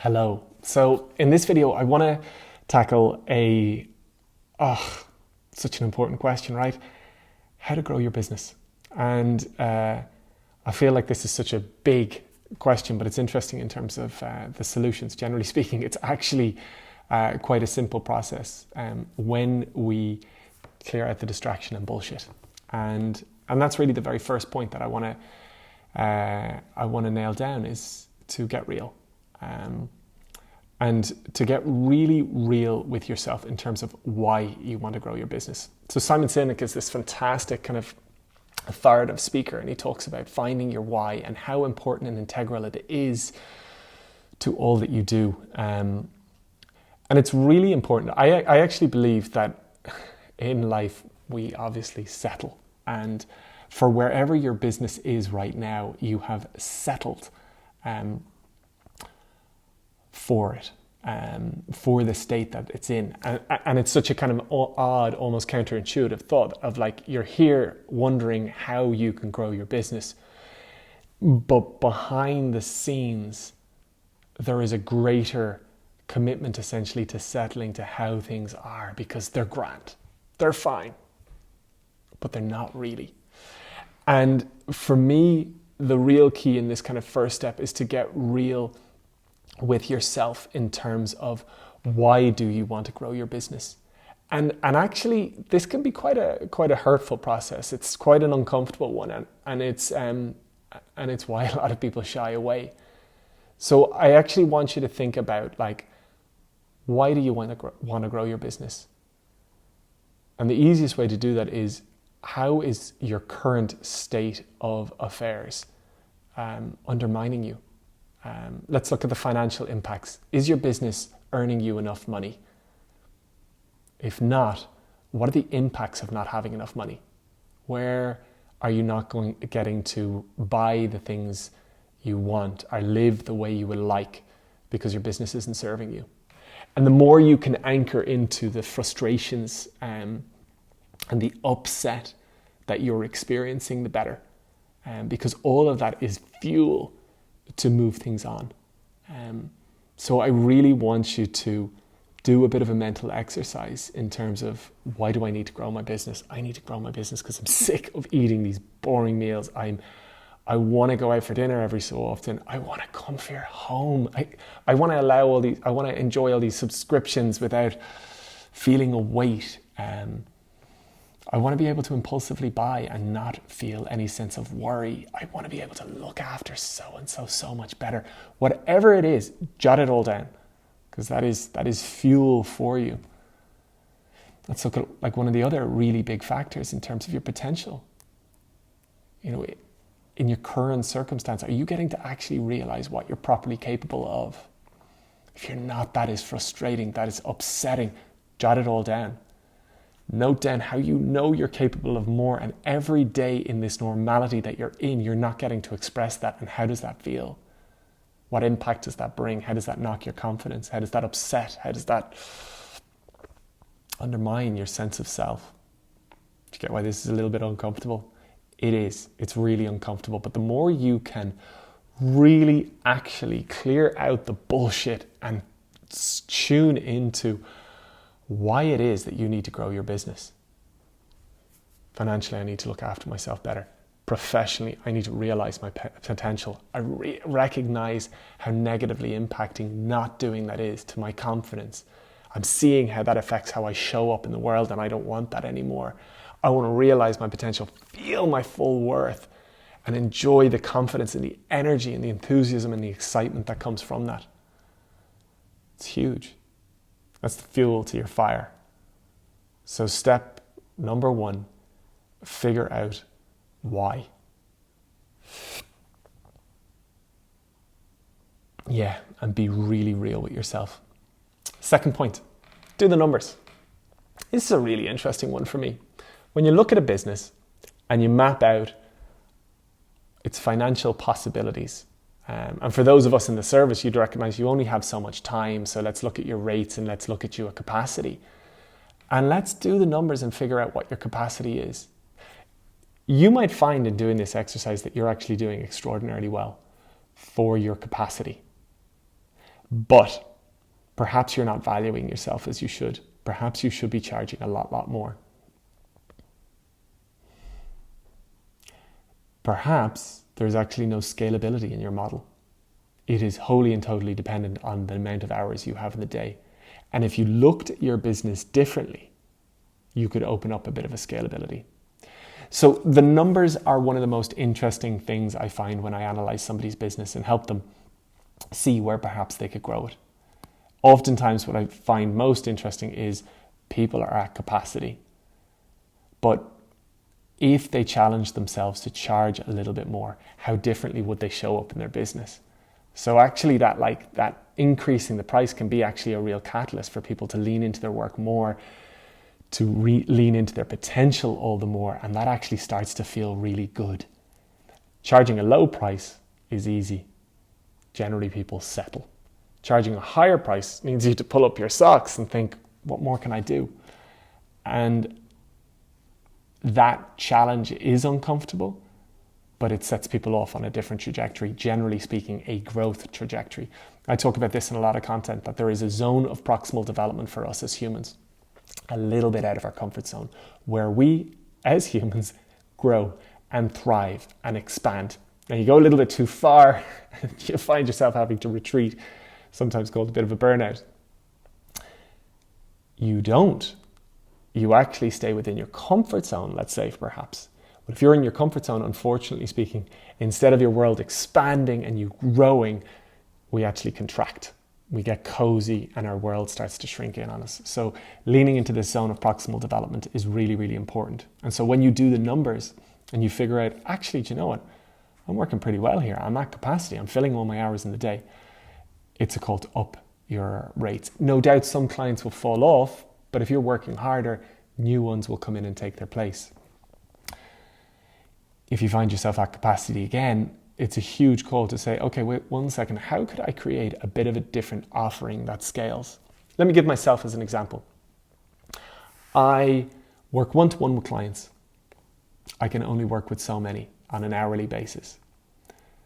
Hello. So in this video, I want to tackle such an important question, right? How to grow your business. And I feel like this is such a big question, but it's interesting in terms of the solutions. Generally speaking, it's actually quite a simple process when we clear out the distraction and bullshit. And that's really the very first point that I want to nail down is to get real. And to get really real with yourself in terms of why you want to grow your business. So Simon Sinek is this fantastic kind of authoritative speaker, and he talks about finding your why and how important and integral it is to all that you do. And it's really important. I actually believe that in life, we obviously settle. And for wherever your business is right now, you have settled for it, for the state that it's in. And it's such a kind of odd, almost counterintuitive thought of like, you're here wondering how you can grow your business. But behind the scenes, there is a greater commitment essentially to settling to how things are, because they're grand, they're fine, but they're not really. And for me, the real key in this kind of first step is to get real with yourself in terms of why do you want to grow your business. And actually this can be quite a hurtful process. It's quite an uncomfortable one, and it's why a lot of people shy away. So I actually want you to think about, like, why do you want to grow your business? And the easiest way to do that is, how is your current state of affairs undermining you? Let's look at the financial impacts. Is your business earning you enough money? If not, what are the impacts of not having enough money? Where are you not getting to buy the things you want or live the way you would like because your business isn't serving you? And the more you can anchor into the frustrations and the upset that you're experiencing, the better. Because all of that is fuel to move things on. So I really want you to do a bit of a mental exercise in terms of, why do I need to grow my business? I need to grow my business because I'm sick of eating these boring meals. I want to go out for dinner every so often. I want to comfort home. I want to I want to enjoy all these subscriptions without feeling a weight. I want to be able to impulsively buy and not feel any sense of worry. I want to be able to look after so-and-so so much better. Whatever it is, jot it all down, because that is fuel for you. Let's look at like one of the other really big factors in terms of your potential. You know, in your current circumstance, are you getting to actually realize what you're properly capable of? If you're not, that is frustrating, that is upsetting. Jot it all down. Note down how you know you're capable of more, and every day in this normality that you're in, you're not getting to express that. And how does that feel? What impact does that bring? How does that knock your confidence? How does that upset? How does that undermine your sense of self? Do you get why this is a little bit uncomfortable? It is. It's really uncomfortable. But the more you can really actually clear out the bullshit and tune into why it is that you need to grow your business. Financially, I need to look after myself better. Professionally, I need to realize my potential. I recognize how negatively impacting not doing that is to my confidence. I'm seeing how that affects how I show up in the world, and I don't want that anymore. I want to realize my potential, feel my full worth, and enjoy the confidence and the energy and the enthusiasm and the excitement that comes from that. It's huge. That's the fuel to your fire. So step number 1, figure out why. Yeah, and be really real with yourself. Second point, do the numbers. This is a really interesting one for me. When you look at a business and you map out its financial possibilities, and for those of us in the service, you'd recognize you only have so much time. So let's look at your rates and let's look at your capacity. And let's do the numbers and figure out what your capacity is. You might find in doing this exercise that you're actually doing extraordinarily well for your capacity. But perhaps you're not valuing yourself as you should. Perhaps you should be charging a lot more. Perhaps there's actually no scalability in your model. It is wholly and totally dependent on the amount of hours you have in the day. And if you looked at your business differently, you could open up a bit of a scalability. So the numbers are one of the most interesting things I find when I analyze somebody's business and help them see where perhaps they could grow it. Oftentimes what I find most interesting is people are at capacity, but if they challenge themselves to charge a little bit more, how differently would they show up in their business? So actually that increasing the price can be actually a real catalyst for people to lean into their work more, to lean into their potential all the more, and that actually starts to feel really good. Charging a low price is easy. Generally people settle. Charging a higher price means you have to pull up your socks and think, what more can I do? And that challenge is uncomfortable, but it sets people off on a different trajectory, generally speaking, a growth trajectory. I talk about this in a lot of content, that there is a zone of proximal development for us as humans, a little bit out of our comfort zone, where we, as humans, grow and thrive and expand. Now you go a little bit too far, you find yourself having to retreat, sometimes called a bit of a burnout. You don't. You actually stay within your comfort zone, let's say, perhaps. But if you're in your comfort zone, unfortunately speaking, instead of your world expanding and you growing, we actually contract. We get cozy and our world starts to shrink in on us. So leaning into this zone of proximal development is really, really important. And so when you do the numbers and you figure out, actually, do you know what? I'm working pretty well here. I'm at capacity. I'm filling all my hours in the day. It's a call to up your rates. No doubt some clients will fall off, but if you're working harder, new ones will come in and take their place. If you find yourself at capacity again, it's a huge call to say, okay, wait 1 second, how could I create a bit of a different offering that scales? Let me give myself as an example. I work one-to-one with clients. I can only work with so many on an hourly basis.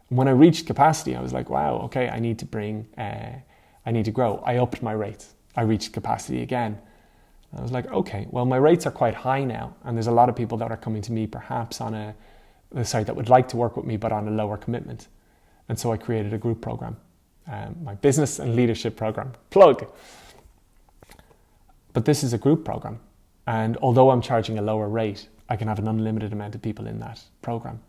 When I reached capacity, I was like, wow, okay, I need to grow. I upped my rates. I reached capacity again. I was like, okay, well, my rates are quite high now. And there's a lot of people that are coming to me perhaps that would like to work with me, but on a lower commitment. And so I created a group program, my business and leadership program, plug. But this is a group program. And although I'm charging a lower rate, I can have an unlimited amount of people in that program.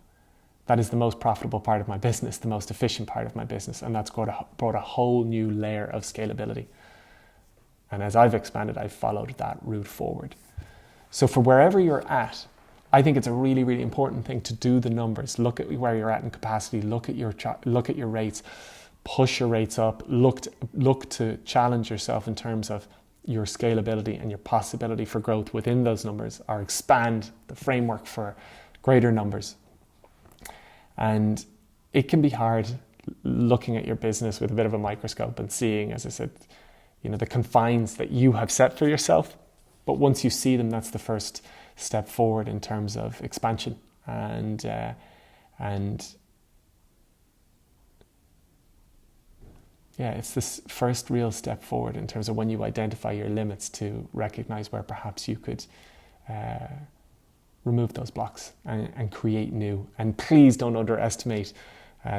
That is the most profitable part of my business, the most efficient part of my business. And that's brought a whole new layer of scalability. And as I've expanded, I've followed that route forward. So for wherever you're at, I think it's a really, really important thing to do the numbers. Look at where you're at in capacity. Look at your rates. Push your rates up. Look to challenge yourself in terms of your scalability and your possibility for growth within those numbers, or expand the framework for greater numbers. And it can be hard looking at your business with a bit of a microscope and seeing, as I said, the confines that you have set for yourself. But once you see them, that's the first step forward in terms of expansion. And it's this first real step forward in terms of when you identify your limits, to recognize where perhaps you could remove those blocks and create new. And please don't underestimate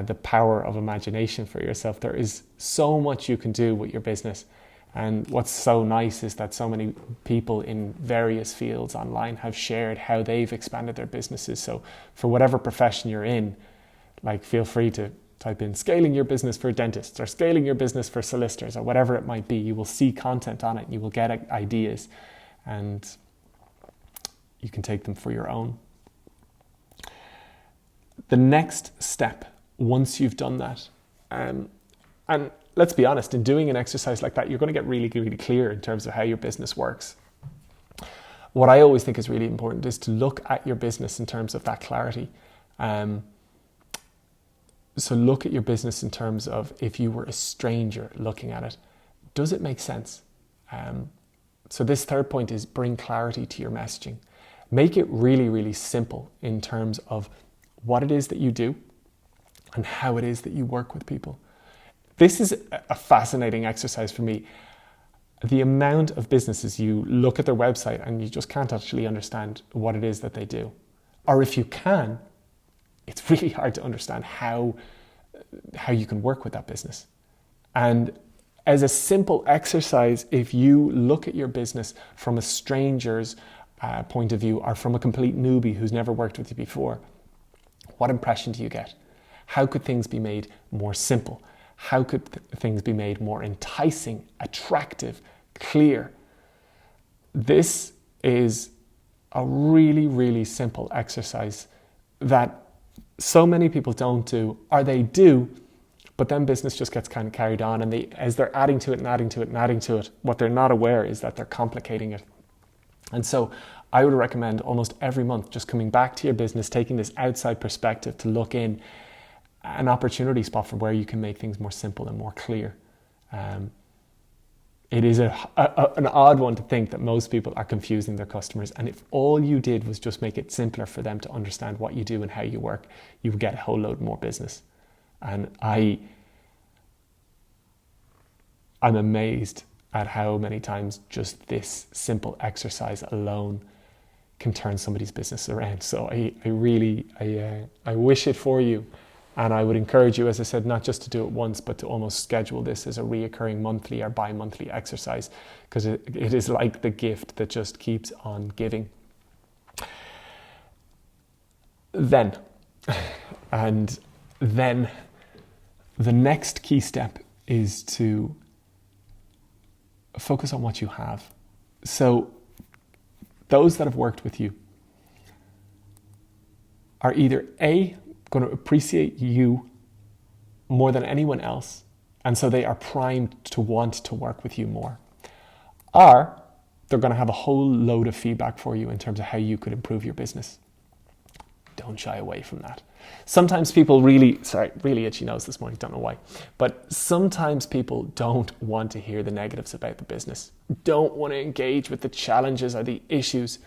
the power of imagination for yourself. There is so much you can do with your business. And what's so nice is that so many people in various fields online have shared how they've expanded their businesses. So for whatever profession you're in, feel free to type in scaling your business for dentists or scaling your business for solicitors or whatever it might be. You will see content on it. You will get ideas and you can take them for your own. The next step, once you've done that, and let's be honest, in doing an exercise like that, you're going to get really, really clear in terms of how your business works. What I always think is really important is to look at your business in terms of that clarity. So look at your business in terms of, if you were a stranger looking at it, does it make sense? So this third point is bring clarity to your messaging. Make it really, really simple in terms of what it is that you do and how it is that you work with people. This is a fascinating exercise for me. The amount of businesses you look at their website and you just can't actually understand what it is that they do. Or if you can, it's really hard to understand how you can work with that business. And as a simple exercise, if you look at your business from a stranger's point of view or from a complete newbie who's never worked with you before, what impression do you get? How could things be made more simple? How could things be made more enticing, attractive, clear? This is a really, really simple exercise that so many people don't do, or they do, but then business just gets kind of carried on, and as they're adding to it and adding to it and adding to it, what they're not aware is that they're complicating it. And so I would recommend almost every month just coming back to your business, taking this outside perspective to look in an opportunity spot for where you can make things more simple and more clear. It is an odd one to think that most people are confusing their customers, and if all you did was just make it simpler for them to understand what you do and how you work, you would get a whole load more business. And I'm amazed at how many times just this simple exercise alone can turn somebody's business around. So I wish it for you. And I would encourage you, as I said, not just to do it once, but to almost schedule this as a reoccurring monthly or bi-monthly exercise, because it is like the gift that just keeps on giving. Then the next key step is to focus on what you have. So those that have worked with you are either A, going to appreciate you more than anyone else, and so they are primed to want to work with you more, or they're going to have a whole load of feedback for you in terms of how you could improve your business. Don't shy away from that. Sometimes people really itchy nose this morning, don't know why, but sometimes people don't want to hear the negatives about the business, don't want to engage with the challenges or the issues.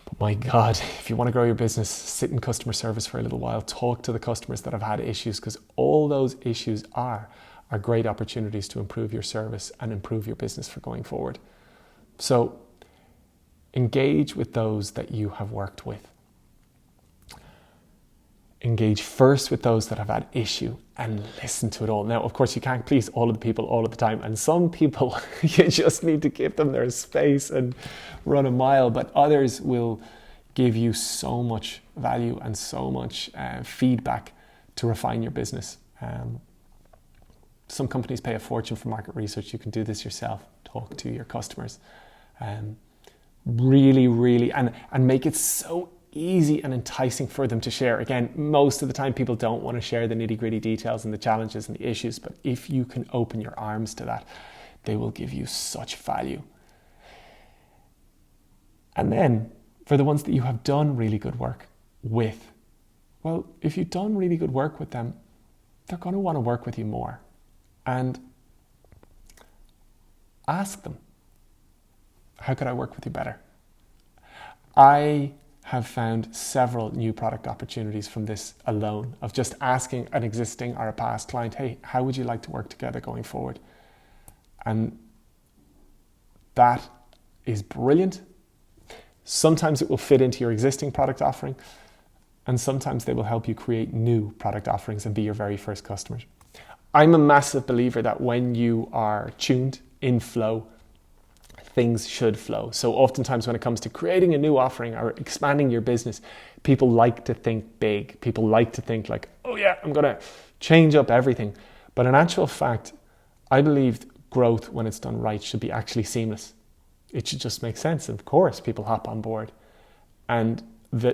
But my God, if you want to grow your business, sit in customer service for a little while, talk to the customers that have had issues, because all those issues are great opportunities to improve your service and improve your business for going forward. So engage with those that you have worked with. Engage first with those that have had issue and listen to it all. Now, of course, you can't please all of the people all of the time. And some people, you just need to give them their space and run a mile. But others will give you so much value and so much feedback to refine your business. Some companies pay a fortune for market research. You can do this yourself. Talk to your customers. Really, and make it so easy and enticing for them to share. Again, most of the time people don't want to share the nitty-gritty details and the challenges and the issues, but if you can open your arms to that, they will give you such value. And then for the ones that you have done really good work with, well, if you've done really good work with them, they're going to want to work with you more. And ask them, how could I work with you better? I have found several new product opportunities from this alone, of just asking an existing or a past client, hey, how would you like to work together going forward? And that is brilliant. Sometimes it will fit into your existing product offering, and sometimes they will help you create new product offerings and be your very first customers. I'm a massive believer that when you are tuned in flow, things should flow. So oftentimes when it comes to creating a new offering or expanding your business, people like to think big. People like to think like, oh yeah, I'm going to change up everything. But in actual fact, I believe growth, when it's done right, should be actually seamless. It should just make sense. And of course, people hop on board. And the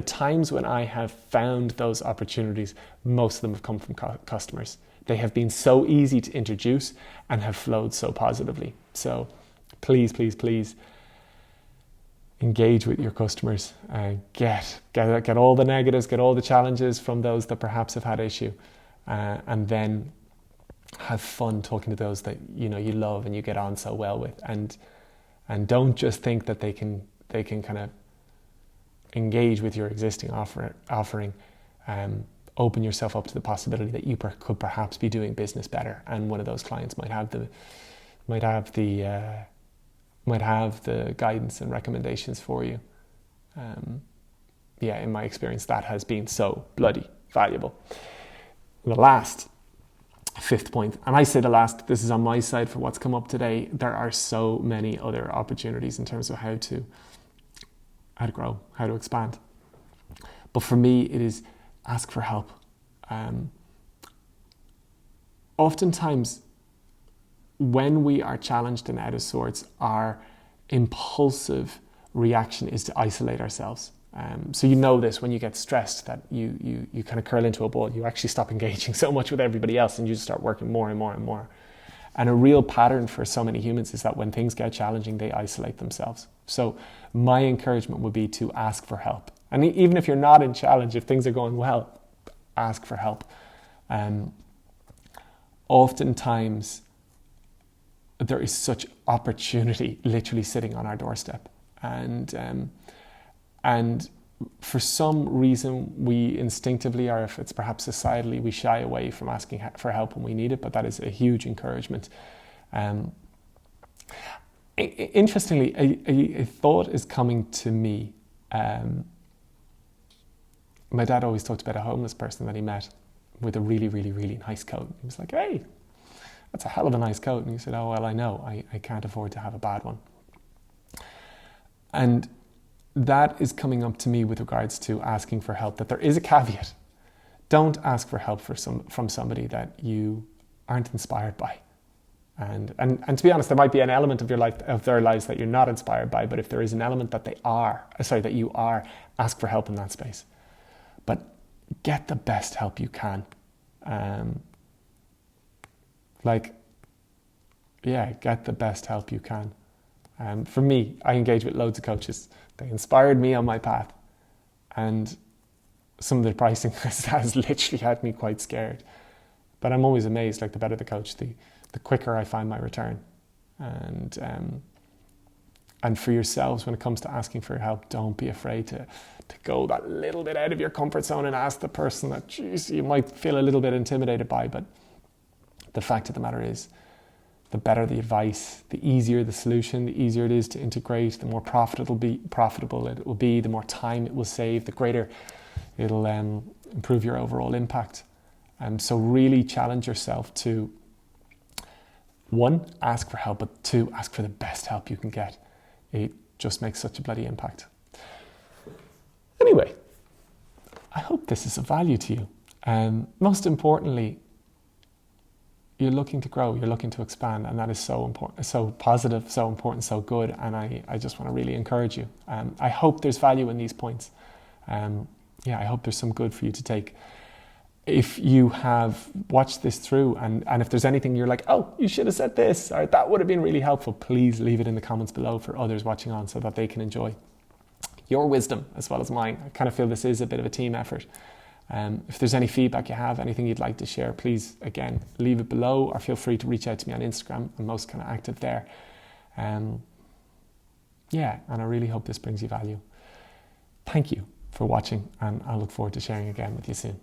times when I have found those opportunities, most of them have come from customers. They have been so easy to introduce and have flowed so positively. So please engage with your customers. Get all the negatives, get all the challenges from those that perhaps have had issue, and then have fun talking to those that you love and you get on so well with. And don't just think that they can kind of engage with your existing offering. open yourself up to the possibility that you could perhaps be doing business better, and one of those clients might have the guidance and recommendations for you. In my experience, that has been so bloody valuable. The last, fifth point, and I say the last, this is on my side for what's come up today. There are so many other opportunities in terms of how to grow, how to expand. But for me, it is ask for help. Oftentimes, when we are challenged and out of sorts, our impulsive reaction is to isolate ourselves. So you know this when you get stressed, that you kind of curl into a ball. You actually stop engaging so much with everybody else, and you just start working more and more and more. And a real pattern for so many humans is that when things get challenging, they isolate themselves. So my encouragement would be to ask for help. And even if you're not in challenge, if things are going well, ask for help. Oftentimes, there is such opportunity literally sitting on our doorstep. And for some reason, we instinctively, or if it's perhaps societally, we shy away from asking for help when we need it, but that is a huge encouragement. Interestingly, a thought is coming to me. My dad always talked about a homeless person that he met with a really, really, really nice coat. He was like, "Hey, that's a hell of a nice coat." And he said, "Oh, well, I know. I can't afford to have a bad one." And that is coming up to me with regards to asking for help, that there is a caveat. Don't ask for help from somebody that you aren't inspired by. And to be honest, there might be an element of their lives that you're not inspired by, but if there is an element that you are, ask for help in that space. But get the best help you can. Get the best help you can. For me, I engage with loads of coaches. They inspired me on my path. And some of the pricing has literally had me quite scared. But I'm always amazed, the better the coach, the quicker I find my return. And for yourselves, when it comes to asking for help, don't be afraid to go that little bit out of your comfort zone and ask the person that you might feel a little bit intimidated by. But the fact of the matter is, the better the advice, the easier the solution, the easier it is to integrate, the more profitable it will be, the more time it will save, the greater it'll improve your overall impact. So really challenge yourself to, 1, ask for help, but 2, ask for the best help you can get. It just makes such a bloody impact. Anyway, I hope this is of value to you. Most importantly, you're looking to grow, you're looking to expand, and that is so important, so positive, so important, so good. And I just want to really encourage you. I hope there's value in these points. I hope there's some good for you to take. If you have watched this through and if there's anything you're like, "Oh, you should have said this," or "That would have been really helpful," please leave it in the comments below for others watching on so that they can enjoy your wisdom as well as mine. I kind of feel this is a bit of a team effort. If there's any feedback you have, anything you'd like to share, please, again, leave it below, or feel free to reach out to me on Instagram. I'm most kind of active there. And I really hope this brings you value. Thank you for watching, and I look forward to sharing again with you soon.